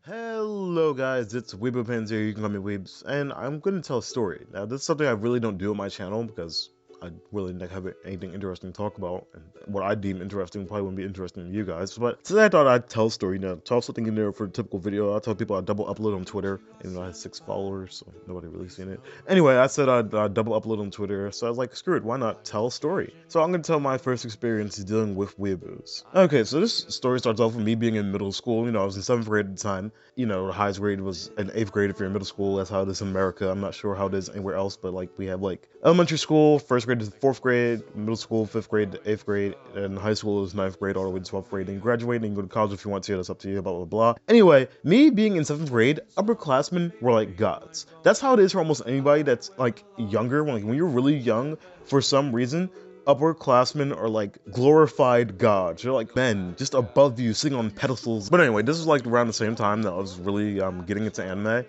Hello guys, it's weeaboos here, you can call me Weebs, and I'm going to tell a story. Now this is something I really don't do on my channel because I really don't have anything interesting to talk about, and what I deem interesting probably wouldn't be interesting to you guys, but today I thought I'd tell a story, tell something in there for a typical video. I tell people I double upload on Twitter, and I had 6 followers, so nobody really seen it. Anyway, I said I'd double upload on Twitter, so I was like, screw it, why not tell a story? So I'm going to tell my first experience dealing with weeaboos. Okay, so this story starts off with me being in middle school. I was in 7th grade at the time. The highest grade was in 8th grade if you're in middle school. That's how it is in America. I'm not sure how it is anywhere else, but like we have like elementary school, 1st grade to 4th grade, middle school, 5th grade to 8th grade, and high school is 9th grade all the way to 12th grade. And graduate and go to college if you want to. That's up to you. Blah blah blah. Anyway, me being in 7th grade, upperclassmen were like gods. That's how it is for almost anybody that's like younger. When you're really young, for some reason, upperclassmen are like glorified gods. They're like men just above you, sitting on pedestals. But anyway, this was like around the same time that I was really getting into anime.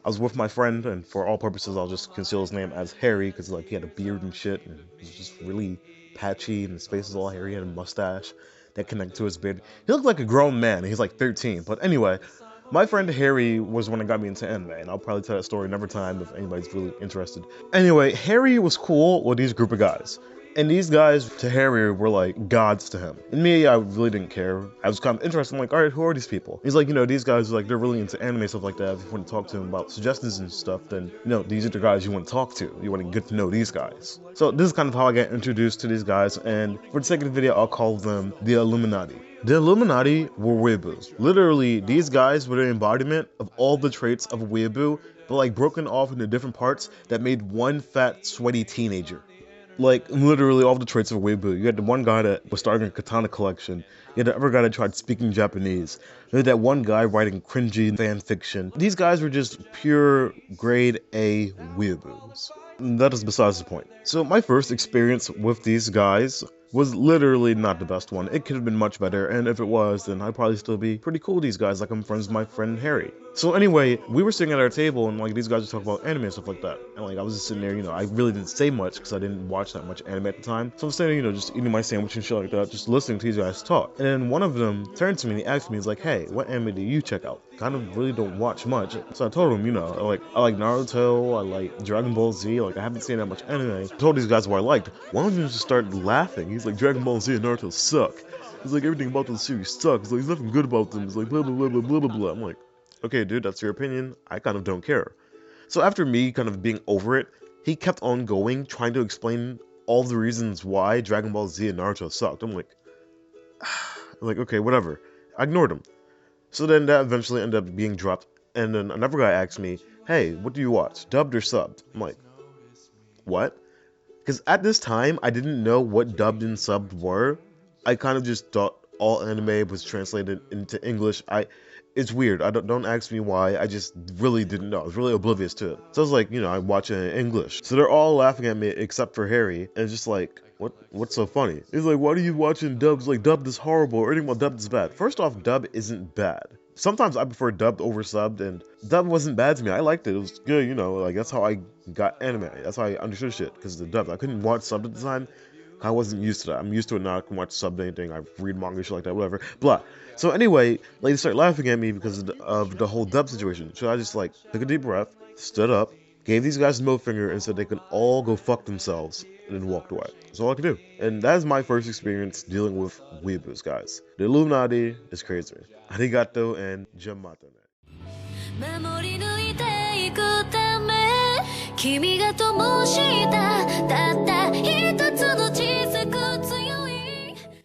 I was with my friend, and for all purposes, I'll just conceal his name as Harry because like he had a beard and shit, and he was just really patchy, and his face was all hairy. He had a mustache that connected to his beard. He looked like a grown man. He's like 13. But anyway, my friend Harry was the one that got me into anime, and I'll probably tell that story another time if anybody's really interested. Anyway, Harry was cool with these group of guys. And these guys to Harry were like gods to him. And me, I really didn't care. I was kind of interested. I'm like, all right, who are these people? He's like, these guys are like, they're really into anime, stuff like that. If you want to talk to them about suggestions and stuff, then, these are the guys you want to talk to. You want to get to know these guys. So this is kind of how I got introduced to these guys. And for the sake of the video, I'll call them the Illuminati. The Illuminati were weeaboos. Literally, these guys were the embodiment of all the traits of a weeaboo, but like broken off into different parts that made one fat, sweaty teenager. Like, literally all the traits of a weeaboo. You had the one guy that was starting a katana collection. You had the other guy that tried speaking Japanese. You had that one guy writing cringy fan fiction. These guys were just pure grade A weeaboos. That is besides the point. So my first experience with these guys was literally not the best one. It could have been much better, and if it was, then I'd probably still be pretty cool with these guys, like I'm friends with my friend Harry. So anyway, we were sitting at our table, and like these guys were talking about anime and stuff like that. And like I was just sitting there, I really didn't say much because I didn't watch that much anime at the time. So I'm sitting there, just eating my sandwich and shit like that, just listening to these guys talk. And then one of them turned to me and he asked me, he's like, hey, what anime do you check out? Kind of really don't watch much. So I told him, I like Naruto, I like Dragon Ball Z, like I haven't seen that much anime. I told these guys what I liked. One of them just started laughing. He's like, Dragon Ball Z and Naruto suck. He's like, everything about the series sucks. Like, there's nothing good about them. He's like, blah, blah, blah, blah, blah, blah, blah. I'm like, okay, dude, that's your opinion. I kind of don't care. So after me kind of being over it, he kept on going, trying to explain all the reasons why Dragon Ball Z and Naruto sucked. I'm like, okay, whatever. I ignored him. So then that eventually ended up being dropped, and then another guy asked me, hey, what do you watch, dubbed or subbed? I'm like, what? Because at this time, I didn't know what dubbed and subbed were. I kind of just thought all anime was translated into English. It's weird. Don't ask me why. I just really didn't know. I was really oblivious to it. So I was like, I watch it in English. So they're all laughing at me except for Harry. And it's just like, what's so funny? He's like, why are you watching dubs? Like, dubbed is horrible, or anything about dubbed is bad. First off, dub isn't bad. Sometimes I prefer dubbed over subbed, and dubbed wasn't bad to me. I liked it. It was good, like that's how I got anime. That's how I understood shit, because of the dub. I couldn't watch subbed at the time. I wasn't used to that. I'm used to it now. I can watch subbed anything. I read manga, shit like that, whatever. Blah. So anyway, they start laughing at me because of the whole dub situation. So I just like took a deep breath, stood up, gave these guys a middle finger, and said they could all go fuck themselves, and then walked away. That's all I could do. And that is my first experience dealing with weeaboos, guys. The Illuminati is crazy. Arigato and jamata. 守り抜いていくため君が灯し